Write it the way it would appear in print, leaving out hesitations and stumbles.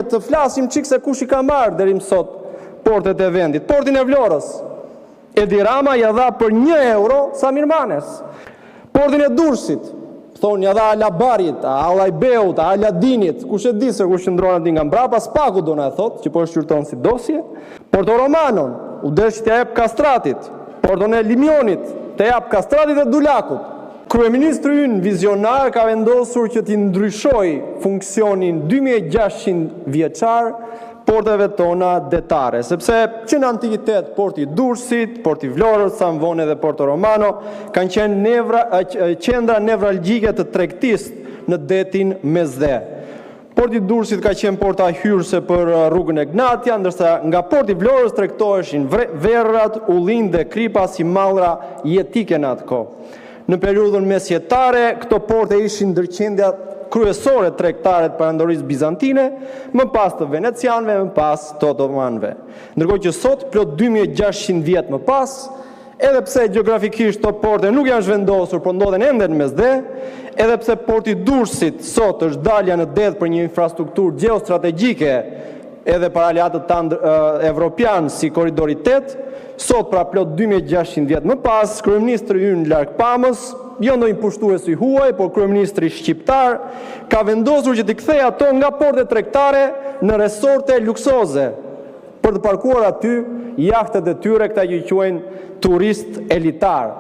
Të flasim çik se kush i ka marrë deri më sot portet e vendit. Portin e Vlorës, Edi Rama ja dha për 1 euro Samir Manes. Portin e Durrësit, thonë ja dha Alabarit, Allajbeut, Aladinit, kush e di se kush qëndron aty nga mbrapa, spaku do na thotë, që po e shqyrton si dosje. Porto Romanon, u desh t'ja jep Kastratit. Porton e Limionit, të jap Kastratit e Dulakut. Kryeministri ynë vizionar ka vendosur që t'i ndryshoj funksionin 2600 vjeçar porteve tona detare, sepse që në antikitet porti Durrësit, porti Vlorës, sa më vonë edhe Porto Romano kanë qenë qendra nevralgjike të tregtisë në detin Mesdhe. Porti Durrësit ka qenë porta hyrëse për rrugën e Gnatja, ndërsa nga porti Vlorës tregtoheshin verrat, ullin dhe kripa si mallra jetike në atë kohë. Në periudhën mesjetare, këto porte ishin ndërqendja kryesore tregtare të perandorisë bizantine, më pas të venecianëve, më pas të otomanëve. Ndërkohë që sot, plot 2600 vjet më pas, edhe pse gjeografikisht këto porte nuk janë zhvendosur, por ndodhen ende në Mesdhe, edhe pse porti Durrësit sot është dalja në det për një infrastrukturë gjeostrategjike, edhe për aleatët tanë evropian si koridori 8, sot pra plot 2600 vjet më pas, kryeministri ynë larg pamës, jo ndonjë pushtues i huaj, por kryeministri shqiptar ka vendosur që t'i kthejë ato nga portet tregtare në resorte luksoze, për të parkuar aty jahtet e tyre, këta që quajnë turist elitar.